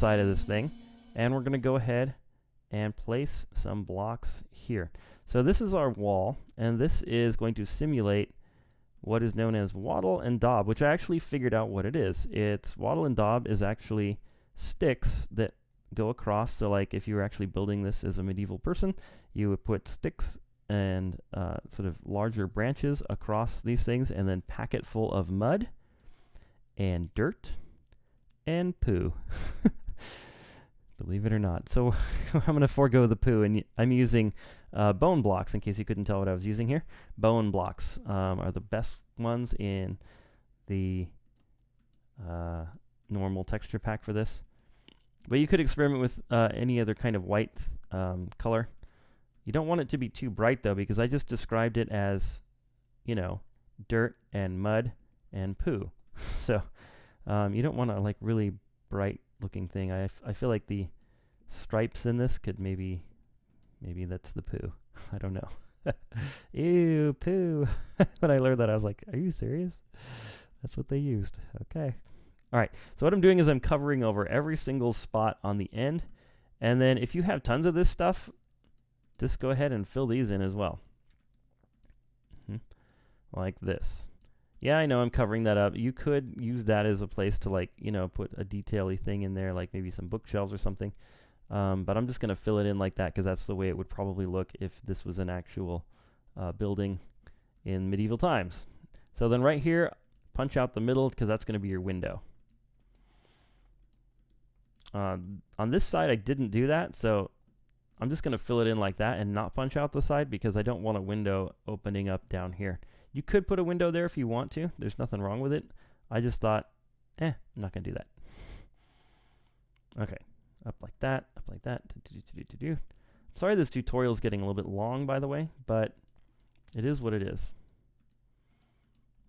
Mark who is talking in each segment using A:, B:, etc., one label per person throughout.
A: side of this thing, and we're going to go ahead and place some blocks here. So this is our wall, and this is going to simulate what is known as wattle and daub, which I actually figured out what it is. It's wattle and daub is actually sticks that go across. So like if you were actually building this as a medieval person, you would put sticks and sort of larger branches across these things, and then pack it full of mud and dirt and poo. Believe it or not. So I'm going to forego the poo, and I'm using bone blocks, in case you couldn't tell what I was using here. Bone blocks are the best ones in the normal texture pack for this. But you could experiment with any other kind of white color. You don't want it to be too bright, though, because I just described it as, you know, dirt and mud and poo. So you don't want a like really bright looking thing. I feel like the stripes in this could maybe that's the poo. I don't know. Ew, poo. When I learned that, I was like, are you serious? That's what they used. Okay. All right. So what I'm doing is I'm covering over every single spot on the end. And then if you have tons of this stuff, just go ahead and fill these in as well. Like this. Yeah, I know I'm covering that up. You could use that as a place to, like, you know, put a detail-y thing in there, like maybe some bookshelves or something. But I'm just going to fill it in like that because that's the way it would probably look if this was an actual building in medieval times. So then right here, punch out the middle because that's going to be your window. On this side, I didn't do that, so I'm just going to fill it in like that and not punch out the side because I don't want a window opening up down here. You could put a window there if you want to. There's nothing wrong with it. I just thought, I'm not going to do that. Okay, up like that, up like that. Sorry this tutorial is getting a little bit long, by the way, but it is what it is.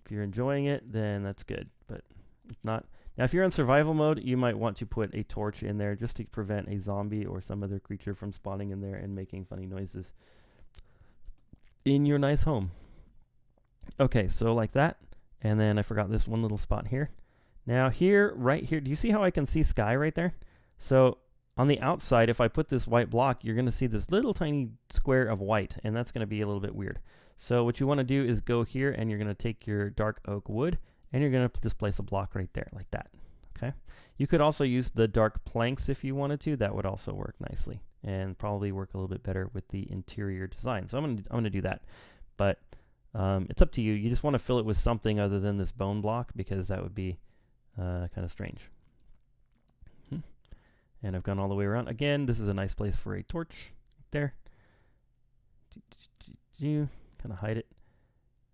A: If you're enjoying it, then that's good, but if not. Now, if you're in survival mode, you might want to put a torch in there just to prevent a zombie or some other creature from spawning in there and making funny noises in your nice home. Okay, so like that, and then I forgot this one little spot here. Now here, right here, do you see how I can see sky right there? So on the outside, if I put this white block, you're going to see this little tiny square of white, and that's going to be a little bit weird. So what you want to do is go here, and you're going to take your dark oak wood, and you're going to just place a block right there, like that. Okay. You could also use the dark planks if you wanted to. That would also work nicely, and probably work a little bit better with the interior design. So I'm going to do that, but it's up to you. You just want to fill it with something other than this bone block because that would be kind of strange. And I've gone all the way around. Again, this is a nice place for a torch there. Kind of hide it.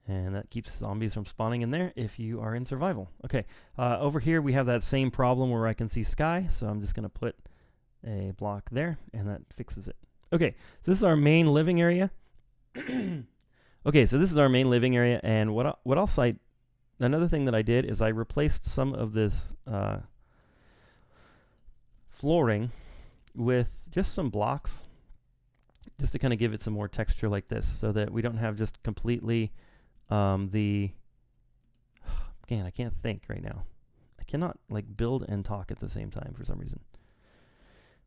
A: And that keeps zombies from spawning in there if you are in survival. Okay, over here we have that same problem where I can see sky. So I'm just going to put a block there, and that fixes it. Okay, so this is our main living area. Okay, so this is our main living area, and what else another thing that I did is I replaced some of this flooring with just some blocks, just to kind of give it some more texture like this, so that we don't have just completely again, I can't think right now. I cannot like build and talk at the same time for some reason.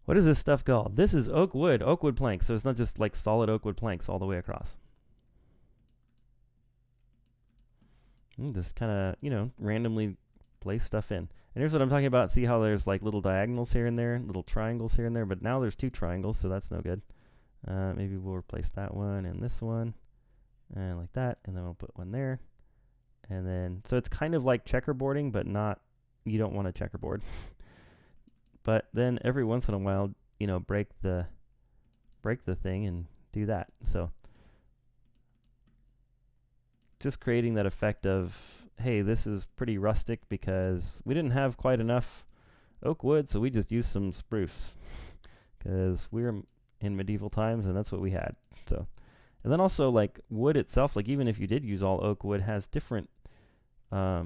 A: What is this stuff called? This is oak wood planks, so it's not just like solid oak wood planks all the way across. Just kind of, you know, randomly place stuff in. And here's what I'm talking about. See how there's like little diagonals here and there, little triangles here and there, but now there's two triangles, so that's no good. Maybe we'll replace that one and this one, and like that, and then we'll put one there. And then, so it's kind of like checkerboarding, but not, you don't want a checkerboard. But then every once in a while, you know, break the thing and do that. So just creating that effect of, hey, this is pretty rustic because we didn't have quite enough oak wood, so we just used some spruce because we were in medieval times and that's what we had. So, and then also like wood itself, like even if you did use all oak wood, has different, a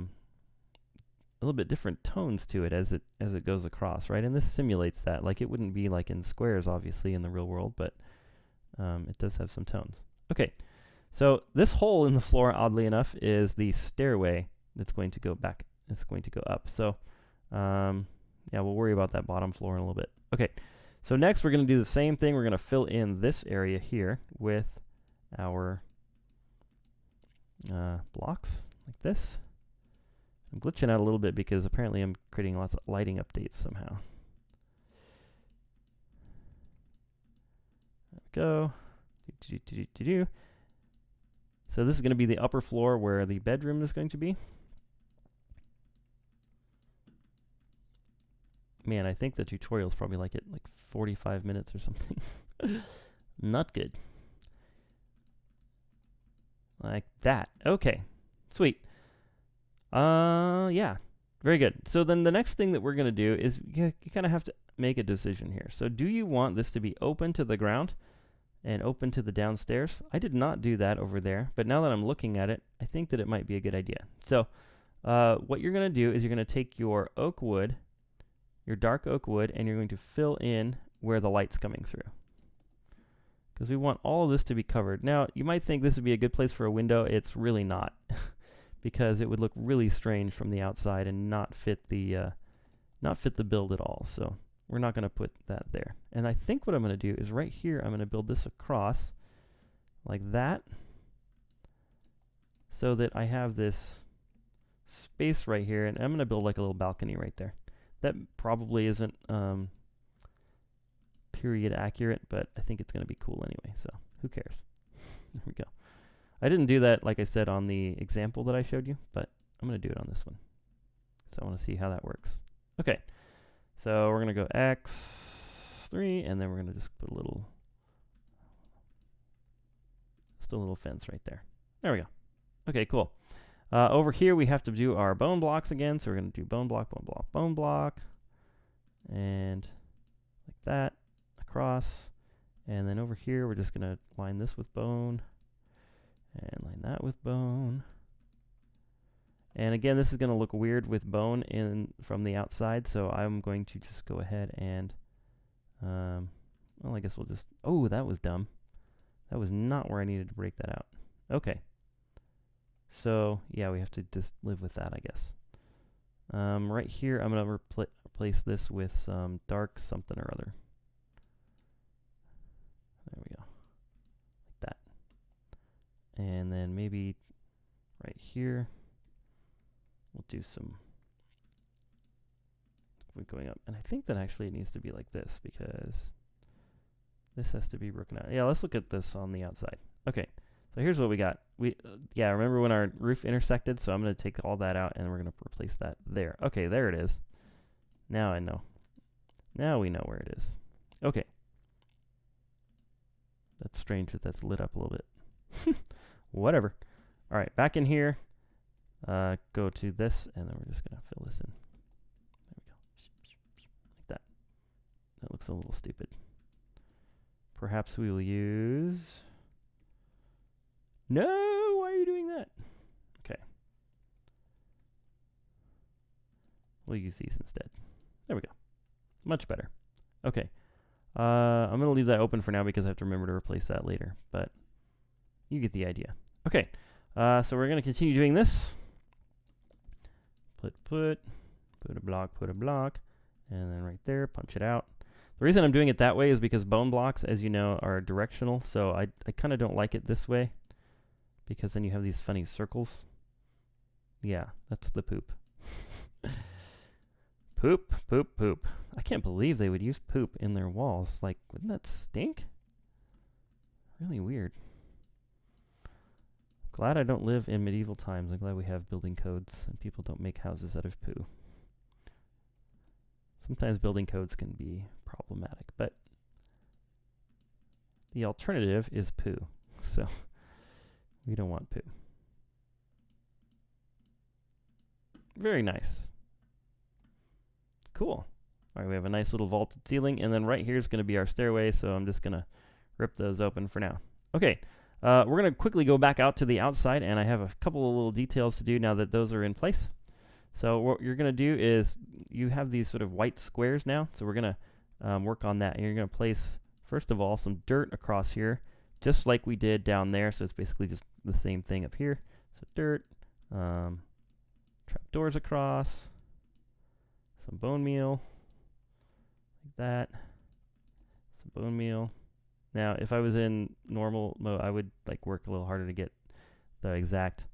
A: little bit different tones to it as it goes across, right? And this simulates that. Like it wouldn't be like in squares, obviously, in the real world, but it does have some tones. Okay. So this hole in the floor, oddly enough, is the stairway that's going to go back. It's going to go up. So Yeah, we'll worry about that bottom floor in a little bit. Okay, so next we're going to do the same thing. We're going to fill in this area here with our blocks like this. I'm glitching out a little bit because apparently I'm creating lots of lighting updates somehow. There we go. So this is going to be the upper floor where the bedroom is going to be. Man, I think the tutorial is probably like 45 minutes or something. Not good. Like that. Okay. Sweet. Yeah. Very good. So then the next thing that we're going to do is you kind of have to make a decision here. So do you want this to be open to the ground and open to the downstairs? I did not do that over there, but now that I'm looking at it, I think that it might be a good idea. So what you're going to do is you're going to take your oak wood, your dark oak wood, and you're going to fill in where the light's coming through. Because we want all of this to be covered. Now, you might think this would be a good place for a window. It's really not. Because it would look really strange from the outside and not fit the build at all. So we're not going to put that there. And I think what I'm going to do is right here, I'm going to build this across like that, so that I have this space right here, and I'm going to build like a little balcony right there. That probably isn't period accurate, but I think it's going to be cool anyway, so who cares? There we go. I didn't do that, like I said, on the example that I showed you, but I'm going to do it on this one. So I want to see how that works. Okay, so we're going to go X3, and then we're going to just put a little fence right there. There we go. Okay, cool. Over here, we have to do our bone blocks again, so we're going to do bone block, bone block, bone block, and like that, across. And then over here, we're just going to line this with bone, and line that with bone. And again, this is going to look weird with bone in from the outside, so I'm going to just go ahead and, well, I guess we'll just, oh, that was dumb. That was not where I needed to break that out. Okay. So, yeah, we have to just live with that, I guess. Right here, I'm going to replace this with some dark something or other. There we go. Like that. And then maybe right here, we'll do some going up. And I think that actually it needs to be like this, because this has to be broken out. Yeah, let's look at this on the outside. Okay, so here's what we got. Yeah, remember when our roof intersected? So I'm going to take all that out, and we're going to replace that there. Okay, there it is. Now I know. Now we know where it is. Okay. That's strange that that's lit up a little bit. Whatever. All right, back in here. Go to this, and then we're just going to fill this in. There we go. Like that. That looks a little stupid. Perhaps we will use... No! Why are you doing that? Okay. We'll use these instead. There we go. Much better. Okay. I'm going to leave that open for now because I have to remember to replace that later, but you get the idea. Okay. So we're going to continue doing this. Put a block, and then right there, punch it out. The reason I'm doing it that way is because bone blocks, as you know, are directional, so I kind of don't like it this way, because then you have these funny circles. Yeah, that's the poop. Poop, poop, poop. I can't believe they would use poop in their walls. Like, wouldn't that stink? Really weird. Glad I don't live in medieval times. I'm glad we have building codes and people don't make houses out of poo. Sometimes building codes can be problematic, but the alternative is poo. So we don't want poo. Very nice. Cool. All right, we have a nice little vaulted ceiling, and then right here is going to be our stairway, so I'm just going to rip those open for now. Okay. We're going to quickly go back out to the outside, and I have a couple of little details to do now that those are in place. So what you're going to do is you have these sort of white squares now, so we're going to work on that. And you're going to place, first of all, some dirt across here, just like we did down there. So it's basically just the same thing up here. So dirt, trapdoors across, some bone meal, like that. Some bone meal. Now, if I was in normal mode, I would like work a little harder to get the exact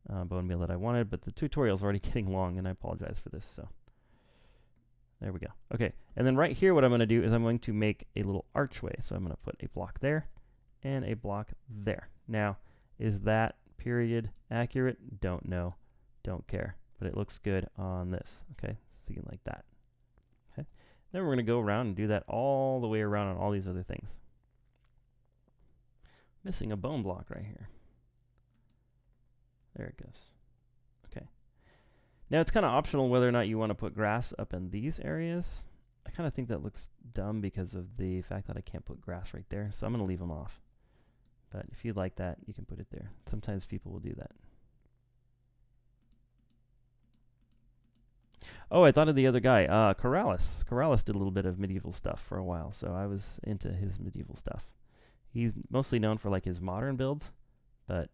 A: bone meal that I wanted, but the tutorial's already getting long, and I apologize for this. So there we go. Okay, and then right here, what I'm going to do is I'm going to make a little archway. So I'm going to put a block there and a block there. Now, is that period accurate? Don't know. Don't care. But it looks good on this. Okay, something like that. Okay, then we're going to go around and do that all the way around on all these other things. Missing a bone block right here. There it goes. Okay. Now it's kind of optional whether or not you want to put grass up in these areas. I kind of think that looks dumb because of the fact that I can't put grass right there. So I'm going to leave them off. But if you'd like that, you can put it there. Sometimes people will do that. Oh, I thought of the other guy, Corrales. Corrales did a little bit of medieval stuff for a while, so I was into his medieval stuff. He's mostly known for like his modern builds, but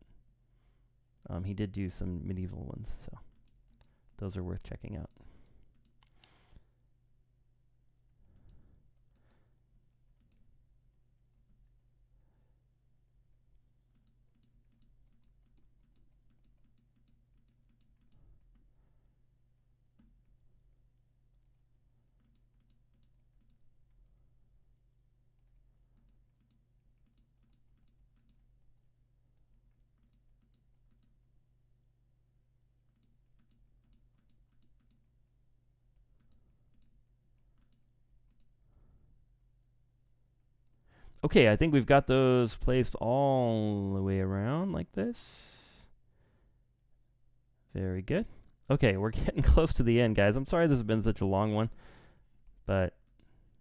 A: he did do some medieval ones, so those are worth checking out. Okay, I think we've got those placed all the way around like this. Very good. Okay, we're getting close to the end, guys. I'm sorry this has been such a long one, but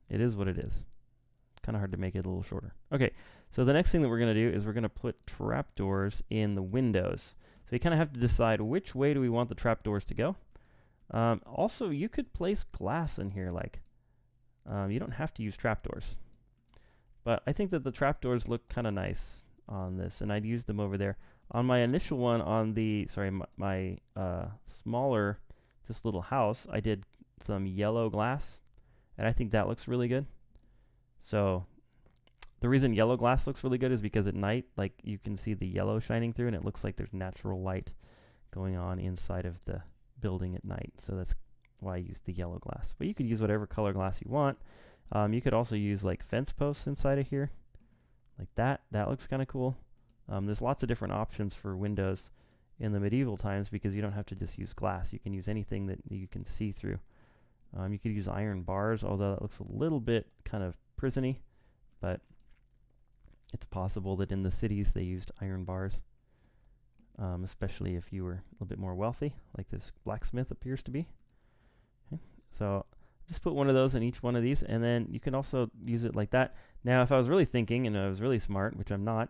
A: it is what it is. It's kind of hard to make it a little shorter. Okay, so the next thing that we're going to do is we're going to put trapdoors in the windows. So you kind of have to decide which way do we want the trapdoors to go. Also, you could place glass in here. Like, you don't have to use trapdoors. But I think that the trapdoors look kind of nice on this, and I'd use them over there. On my initial one, on the, sorry, my smaller, just little house, I did some yellow glass, and I think that looks really good. So the reason yellow glass looks really good is because at night, like, you can see the yellow shining through, and it looks like there's natural light going on inside of the building at night. So that's why I used the yellow glass. But you could use whatever color glass you want. You could also use like fence posts inside of here, like that. That looks kind of cool. There's lots of different options for windows in the medieval times because you don't have to just use glass. You can use anything that you can see through. You could use iron bars, although that looks a little bit kind of prison-y, but it's possible that in the cities they used iron bars, especially if you were a little bit more wealthy, like this blacksmith appears to be. Okay. So just put one of those in each one of these, and then you can also use it like that. Now, if I was really thinking, and I was really smart, which I'm not,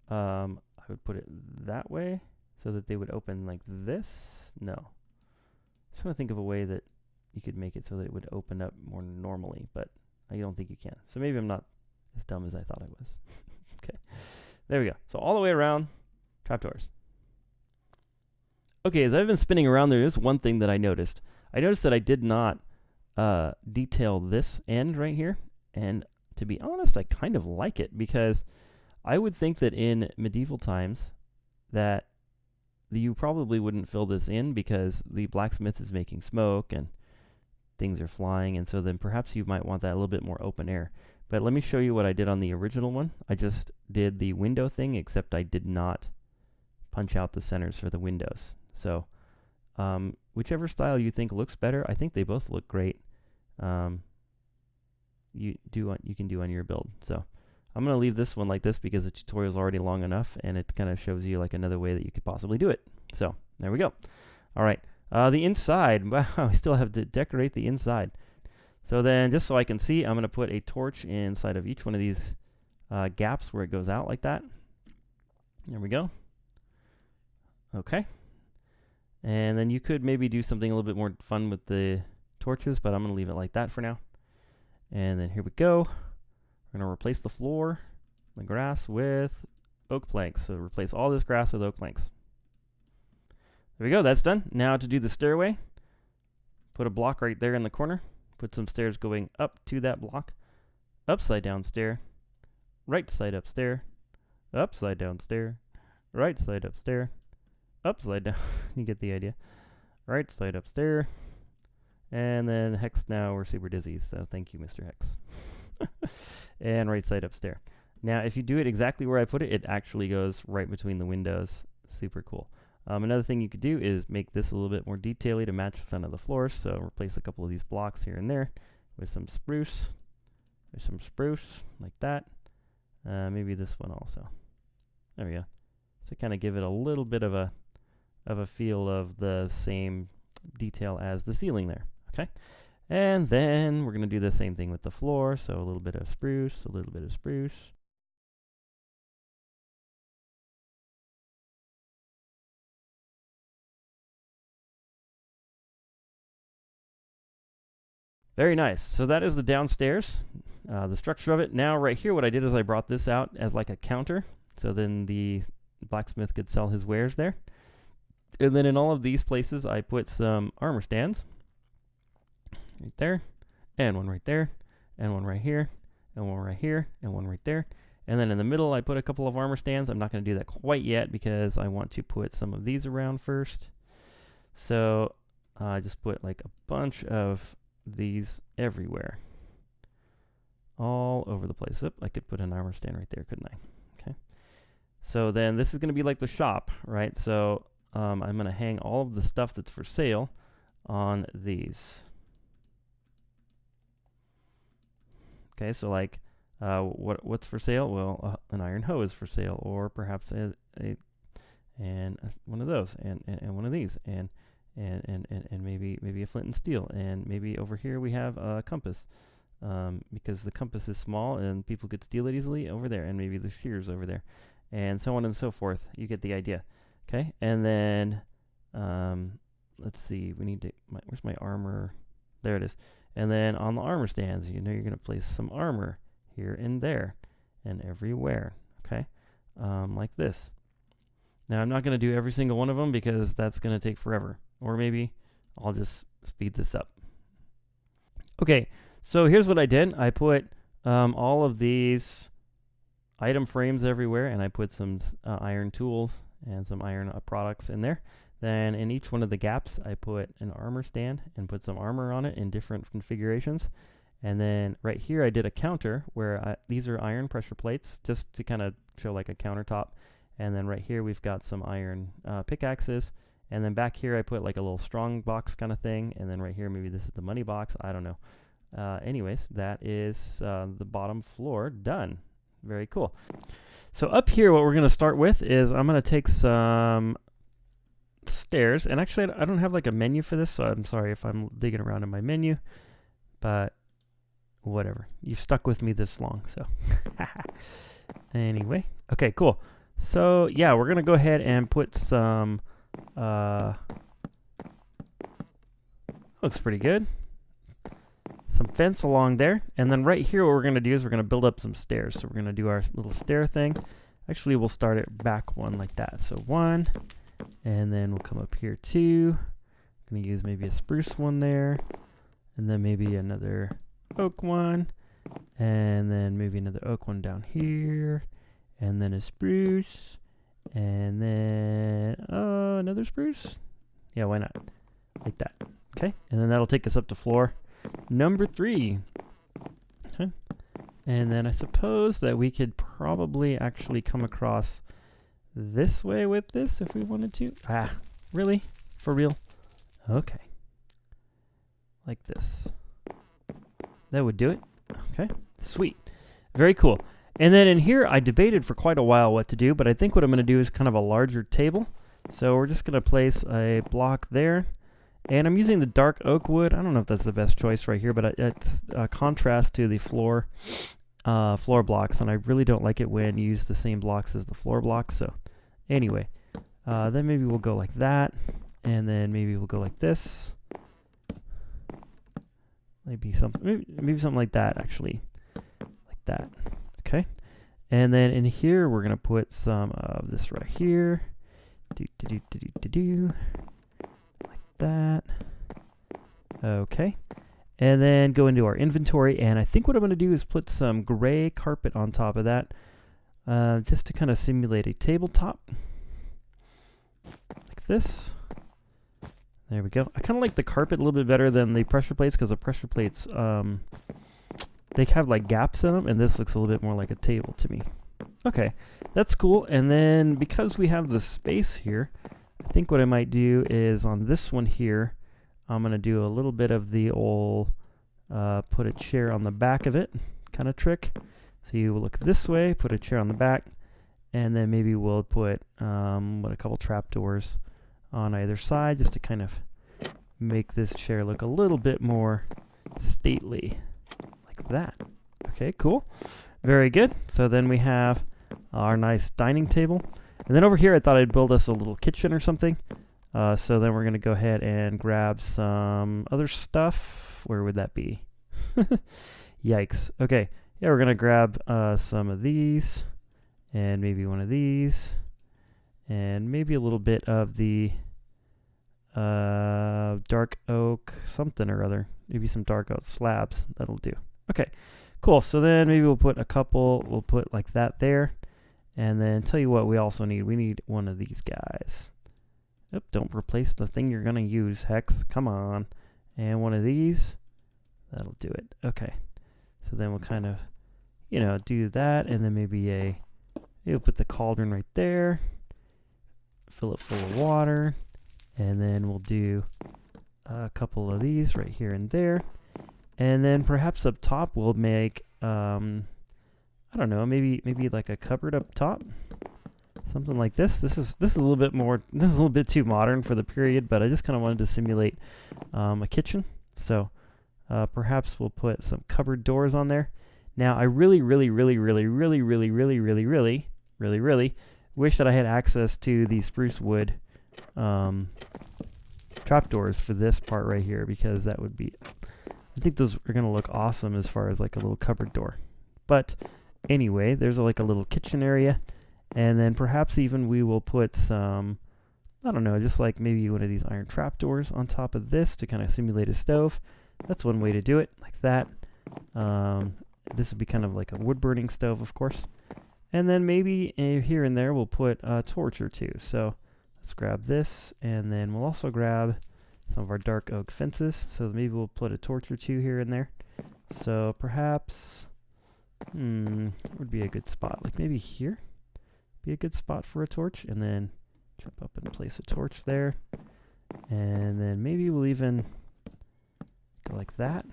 A: I would put it that way so that they would open like this. No. Just trying to think of a way that you could make it so that it would open up more normally, but I don't think you can. So maybe I'm not as dumb as I thought I was. Okay. There we go. So all the way around, trapdoors. Okay, as I've been spinning around, there is one thing that I noticed. I noticed that I did not detail this end right here, and to be honest, I kind of like it because I would think that in medieval times that you probably wouldn't fill this in because the blacksmith is making smoke and things are flying, and so then perhaps you might want that a little bit more open air. But let me show you what I did on the original one. I just did the window thing, except I did not punch out the centers for the windows. So whichever style you think looks better, I think they both look great. You can do on your build. So I'm going to leave this one like this because the tutorial is already long enough, and it kind of shows you like another way that you could possibly do it. So there we go. All right. The inside, wow, I still have to decorate the inside. So then just so I can see, I'm going to put a torch inside of each one of these gaps where it goes out like that. There we go. Okay. And then you could maybe do something a little bit more fun with the torches, but I'm going to leave it like that for now. And then here we go. We're going to replace the floor, the grass with oak planks. So replace all this grass with oak planks. There we go. That's done. Now to do the stairway, put a block right there in the corner. Put some stairs going up to that block. Upside down stair. Right side up stair. Upside down stair. Right side up stair. Upside down. You get the idea. Right side up stair. And then Hex, now we're super dizzy, so thank you, Mr. Hex. And right side up stair. Now, if you do it exactly where I put it, it actually goes right between the windows. Super cool. Another thing you could do is make this a little bit more detail-y to match the front of the floors. So replace a couple of these blocks here and there with some spruce. There's some spruce, like that. Maybe this one also. There we go. So kind of give it a little bit of a feel of the same detail as the ceiling there. Okay. And then we're going to do the same thing with the floor. So a little bit of spruce, a little bit of spruce. Very nice. So that is the downstairs, the structure of it. Now right here, what I did is I brought this out as like a counter. So then the blacksmith could sell his wares there. And then in all of these places, I put some armor stands. Right there, and one right there, and one right here, and one right here, and one right there. And then in the middle, I put a couple of armor stands. I'm not going to do that quite yet because I want to put some of these around first. So I just put like a bunch of these everywhere, all over the place. Oop, I could put an armor stand right there, couldn't I? Okay. So then this is going to be like the shop, right? So I'm going to hang all of the stuff that's for sale on these. Okay, so like what's for sale? Well, an iron hoe is for sale, or perhaps one of those, and one of these, and maybe a flint and steel, and maybe over here we have a compass, because the compass is small and people could steal it easily over there, and maybe the shears over there, and so on and so forth. You get the idea. Okay, and then let's see, we need to, where's my armor? There it is. And then on the armor stands, you know, you're going to place some armor here and there and everywhere. Okay, like this. Now I'm not going to do every single one of them because that's going to take forever. Or maybe I'll just speed this up. Okay, so here's what I did. I put all of these item frames everywhere, and I put some iron tools and some iron products in there. Then in each one of the gaps, I put an armor stand and put some armor on it in different configurations. And then right here, I did a counter where these are iron pressure plates, just to kind of show like a countertop. And then right here, we've got some iron pickaxes. And then back here, I put like a little strong box kind of thing. And then right here, maybe this is the money box. I don't know. Anyways, that is the bottom floor done. Very cool. So up here, what we're going to start with is I'm going to take some stairs. And actually, I don't have like a menu for this, so I'm sorry if I'm digging around in my menu. But whatever. You've stuck with me this long, so. Anyway. Okay, cool. So, yeah, we're going to go ahead and put some... looks pretty good. Some fence along there. And then right here, what we're going to do is we're going to build up some stairs. So we're going to do our little stair thing. Actually, we'll start it back one like that. So 1, and then we'll come up here 2. I'm going to use maybe a spruce one there. And then maybe another oak one. And then maybe another oak one down here. And then a spruce. And then another spruce. Yeah, why not? Like that. Okay. And then that'll take us up to floor number 3. Okay. And then I suppose that we could probably actually come across this way with this if we wanted to. Ah, really? For real? Okay. Like this. That would do it. Okay. Sweet. Very cool. And then in here, I debated for quite a while what to do, but I think what I'm going to do is kind of a larger table. So we're just going to place a block there. And I'm using the dark oak wood. I don't know if that's the best choice right here, but it's a contrast to the floor blocks, and I really don't like it when you use the same blocks as the floor blocks. So anyway, then maybe we'll go like that, and then maybe we'll go like this. Maybe something like that, actually. Like that. Okay. And then in here, we're going to put some of this right here. Like that. Okay. And then go into our inventory, and I think what I'm going to do is put some gray carpet on top of that, just to kind of simulate a tabletop, like this. There we go. I kind of like the carpet a little bit better than the pressure plates, because the pressure plates, they have like gaps in them, and this looks a little bit more like a table to me. Okay, that's cool. And then because we have the space here, I think what I might do is on this one here, I'm going to do a little bit of the old put a chair on the back of it kind of trick. So you look this way, put a chair on the back, and then maybe we'll put a couple trapdoors on either side, just to kind of make this chair look a little bit more stately, like that. Okay, cool. Very good. So then we have our nice dining table. And then over here I thought I'd build us a little kitchen or something. So then we're going to go ahead and grab some other stuff. Where would that be? Yikes. Okay. Yeah, we're going to grab some of these, and maybe one of these, and maybe a little bit of the dark oak something or other. Maybe some dark oak slabs. That'll do. Okay, cool. So then maybe we'll put a couple, we'll put like that there. And then tell you what we also need. We need one of these guys. Oop, don't replace the thing you're going to use, Hex. Come on. And one of these. That'll do it. Okay. So then we'll kind of, you know, do that. And then maybe we'll put the cauldron right there. Fill it full of water. And then we'll do a couple of these right here and there. And then perhaps up top we'll make, I don't know, maybe like a cupboard up top. Something like this. This is a little bit more, this is a little bit too modern for the period, but I just kind of wanted to simulate a kitchen. So perhaps we'll put some cupboard doors on there. Now I really wish that I had access to the spruce wood trapdoors for this part right here, because that would be, I think those are going to look awesome as far as like a little cupboard door. But anyway, there's like a little kitchen area. And then perhaps even we will put some, I don't know, just like maybe one of these iron trapdoors on top of this to kind of simulate a stove. That's one way to do it, like that. This would be kind of like a wood-burning stove, of course. And then maybe here and there we'll put a torch or two. So let's grab this, and then we'll also grab some of our dark oak fences. So maybe we'll put a torch or two here and there. So perhaps, would be a good spot, like maybe here. Be a good spot for a torch, and then jump up and place a torch there, and then maybe we'll even go like that.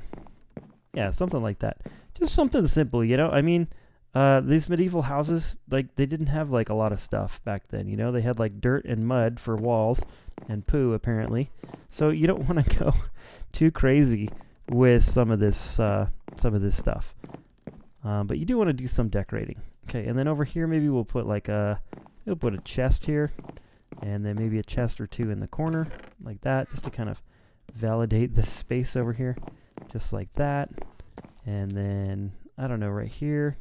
A: Yeah, something like that. Just something simple, you know. I mean, these medieval houses, like, they didn't have like a lot of stuff back then, you know. They had like dirt and mud for walls and poo apparently, so you don't want to go too crazy with some of this stuff, but you do want to do some decorating. Okay, and then over here maybe we'll put like we'll put a chest here, and then maybe a chest or two in the corner, like that, just to kind of validate the space over here, just like that. And then, I don't know, right here,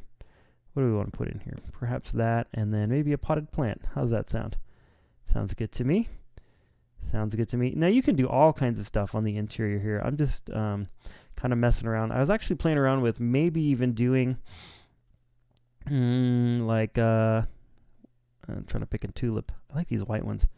A: what do we want to put in here? Perhaps that, and then maybe a potted plant. How's that sound? Sounds good to me. Sounds good to me. Now you can do all kinds of stuff on the interior here. I'm just kind of messing around. I was actually playing around with maybe even doing I'm trying to pick a tulip. I like these white ones.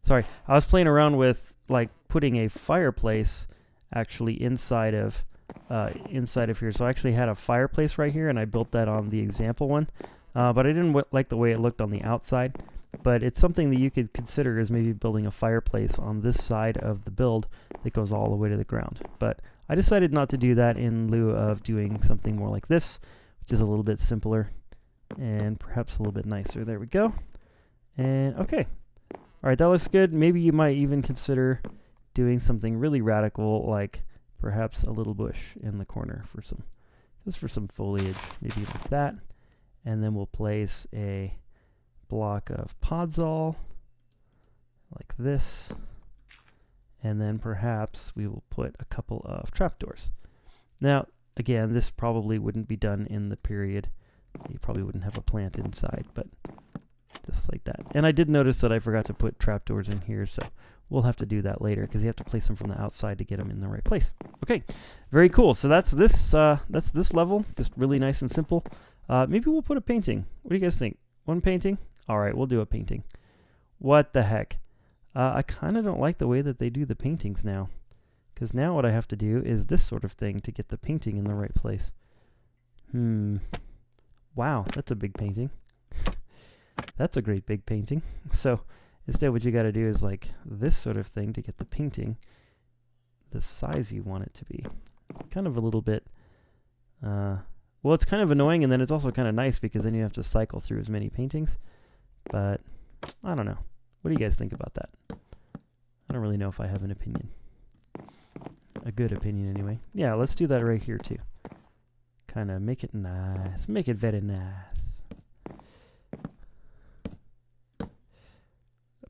A: Sorry, I was playing around with like putting a fireplace actually inside of here. So I actually had a fireplace right here, and I built that on the example one, but I didn't like the way it looked on the outside. But it's something that you could consider as maybe building a fireplace on this side of the build that goes all the way to the ground. But I decided not to do that, in lieu of doing something more like this, which is a little bit simpler and perhaps a little bit nicer. There we go. And okay. All right, that looks good. Maybe you might even consider doing something really radical, like perhaps a little bush in the corner for some foliage, maybe like that. And then we'll place a block of podzol like this. And then perhaps we will put a couple of trapdoors. Now, again, this probably wouldn't be done in the period. You probably wouldn't have a plant inside, but just like that. And I did notice that I forgot to put trapdoors in here, so we'll have to do that later because you have to place them from the outside to get them in the right place. Okay, very cool. So that's this level, just really nice and simple. Maybe we'll put a painting. What do you guys think? One painting? All right, we'll do a painting. What the heck? I kind of don't like the way that they do the paintings now, because now what I have to do is this sort of thing to get the painting in the right place. Wow, that's a big painting. That's a great big painting. So instead what you got to do is like this sort of thing to get the painting the size you want it to be. Kind of a little bit, well, it's kind of annoying, and then it's also kind of nice because then you have to cycle through as many paintings. But I don't know. What do you guys think about that? I don't really know if I have an opinion. A good opinion anyway. Yeah, let's do that right here too. Kind of make it nice. Make it very nice.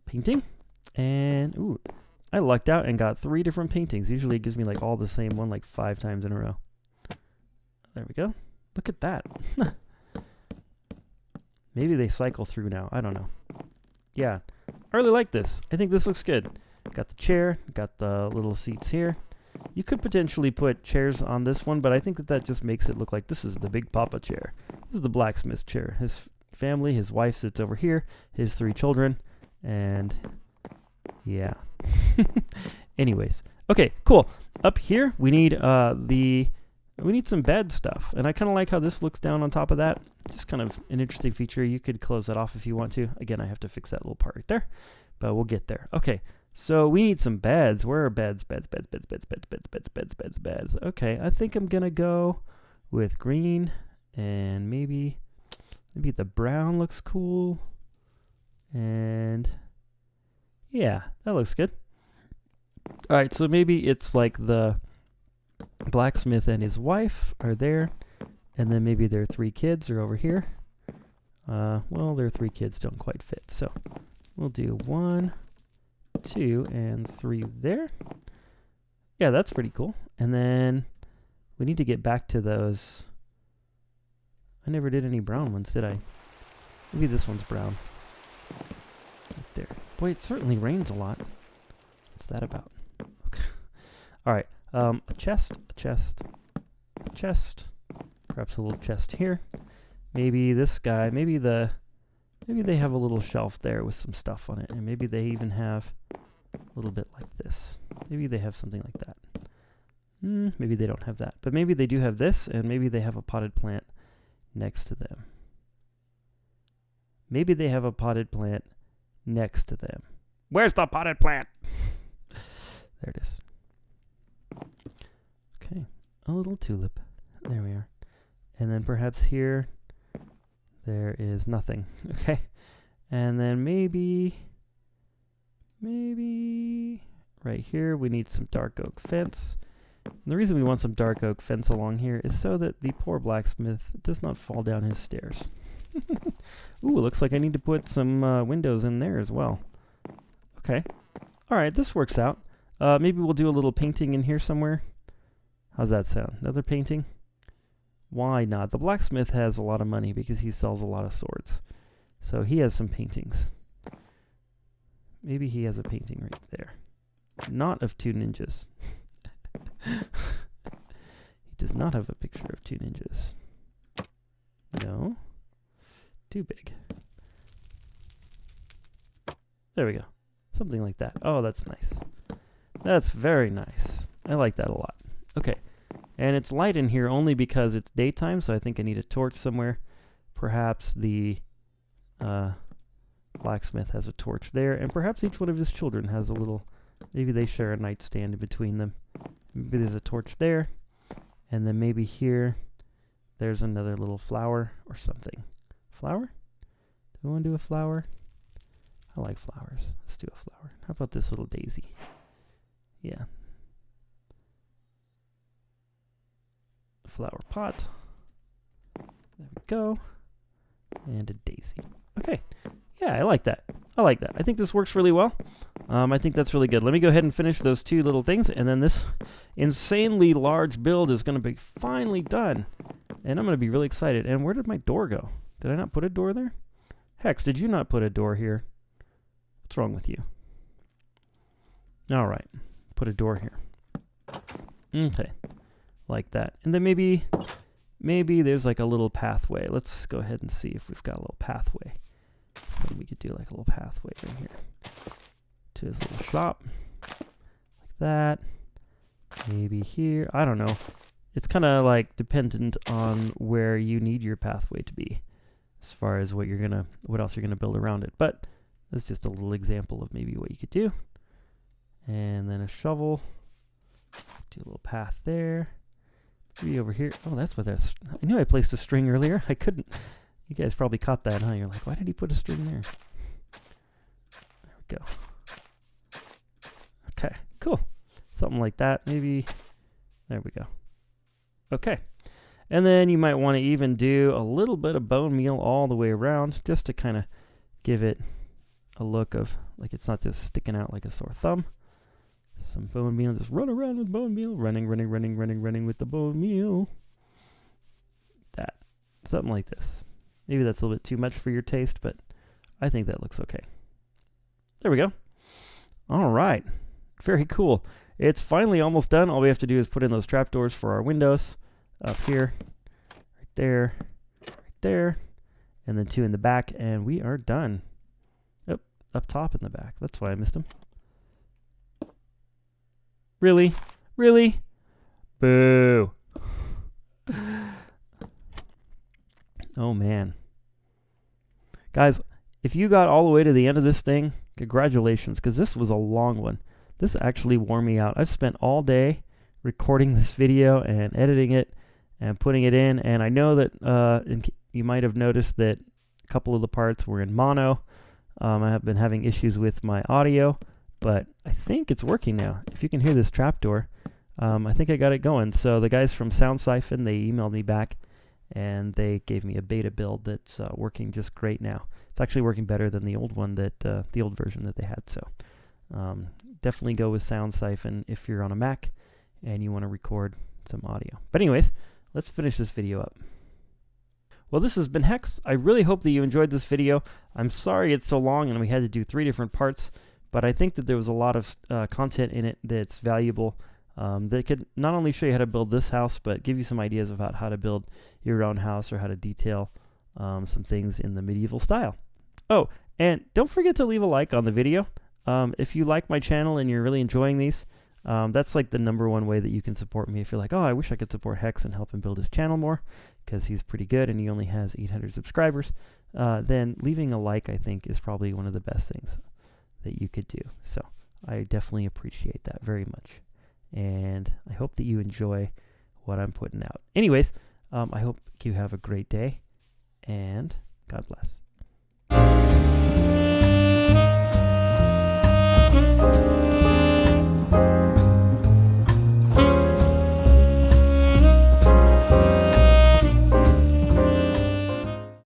A: Painting. And, ooh, I lucked out and got 3 different paintings. Usually it gives me like all the same one like 5 times in a row. There we go. Look at that. Maybe they cycle through now. I don't know. Yeah, I really like this. I think this looks good. Got the chair, got the little seats here. You could potentially put chairs on this one, but I think that just makes it look like this is the Big Papa chair. This is the blacksmith chair. His family, his wife sits over here, his 3 children, and yeah. Anyways, okay, cool. Up here, we need some bed stuff, and I kind of like how this looks down on top of that. Just kind of an interesting feature. You could close that off if you want to. Again, I have to fix that little part right there, but we'll get there. Okay, so we need some beds. Where are beds? Beds. Okay, I think I'm gonna go with green, and maybe the brown looks cool, and yeah, that looks good. All right, so maybe it's like the blacksmith and his wife are there, and then maybe their 3 kids are over here. Well, their 3 kids don't quite fit, so we'll do 1, 2, and 3 there. Yeah, that's pretty cool. And then we need to get back to those. I never did any brown ones, did I? Maybe this one's brown. Right there. Boy, it certainly rains a lot. What's that about? Okay. All right. A chest. Perhaps a little chest here. Maybe this guy. Maybe they have a little shelf there with some stuff on it, and maybe they even have a little bit like this. Maybe they have something like that. Maybe they don't have that, but maybe they do have this, and maybe they have a potted plant next to them. Maybe they have a potted plant next to them. Where's the potted plant? There it is. Okay, a little tulip. There we are. And then perhaps here, there is nothing. Okay, and then maybe right here we need some dark oak fence. And the reason we want some dark oak fence along here is so that the poor blacksmith does not fall down his stairs. Ooh, looks like I need to put some windows in there as well. Okay, all right, this works out. Maybe we'll do a little painting in here somewhere. How's that sound? Another painting? Why not? The blacksmith has a lot of money because he sells a lot of swords. So he has some paintings. Maybe he has a painting right there. Not of 2 ninjas. He does not have a picture of 2 ninjas. No. Too big. There we go. Something like that. Oh, that's nice. That's very nice. I like that a lot. Okay. And it's light in here only because it's daytime, so I think I need a torch somewhere. Perhaps the blacksmith has a torch there, and perhaps each one of his children has a little, maybe they share a nightstand in between them. Maybe there's a torch there, and then maybe here there's another little flower or something. Flower? Do we want to do a flower? I like flowers. Let's do a flower. How about this little daisy? Yeah. Flower pot. There we go. And a daisy. Okay. Yeah, I like that. I think this works really well. I think that's really good. Let me go ahead and finish those 2 little things, and then this insanely large build is going to be finally done. And I'm going to be really excited. And where did my door go? Did I not put a door there? Hex, did you not put a door here? What's wrong with you? All right, put a door here. Okay, like that. And then maybe there's like a little pathway. Let's go ahead and see if we've got a little pathway. So we could do like a little pathway right here to his little shop, like that. Maybe here. I don't know. It's kind of like dependent on where you need your pathway to be, as far as what else you're gonna build around it. But that's just a little example of maybe what you could do. And then a shovel. Do a little path there. Maybe over here. Oh, that's what that's. I knew I placed a string earlier. I couldn't. You guys probably caught that, huh? You're like, why did he put a string there? There we go. Okay, cool. Something like that, maybe. There we go. Okay. And then you might want to even do a little bit of bone meal all the way around, just to kind of give it a look of, like, it's not just sticking out like a sore thumb. Some bone meal, just run around with bone meal, running with the bone meal. That. Something like this. Maybe that's a little bit too much for your taste, but I think that looks okay. There we go. All right. Very cool. It's finally almost done. All we have to do is put in those trapdoors for our windows. Up here, right there, and then 2 in the back, and we are done. Oh, up top in the back. That's why I missed them. Really? Really? Boo. Oh, man. Guys, if you got all the way to the end of this thing, congratulations, because this was a long one. This actually wore me out. I've spent all day recording this video and editing it and putting it in, and I know that you might have noticed that a couple of the parts were in mono. I have been having issues with my audio, but I think it's working now. If you can hear this trapdoor, I think I got it going. So the guys from Sound Siphon, they emailed me back, and they gave me a beta build that's working just great now. It's actually working better than the old one the old version that they had. So definitely go with Sound Siphon if you're on a Mac and you want to record some audio. But anyways, let's finish this video up. Well, this has been Hex. I really hope that you enjoyed this video. I'm sorry it's so long and we had to do 3 different parts, but I think that there was a lot of content in it that's valuable, that could not only show you how to build this house, but give you some ideas about how to build your own house or how to detail some things in the medieval style. Oh, and don't forget to leave a like on the video. If you like my channel and you're really enjoying these, that's like the #1 way that you can support me. If you're like, oh, I wish I could support Hex and help him build his channel more, because he's pretty good and he only has 800 subscribers, then leaving a like, I think, is probably one of the best things that you could do. So I definitely appreciate that very much. And I hope that you enjoy what I'm putting out. Anyways, I hope you have a great day, and God bless.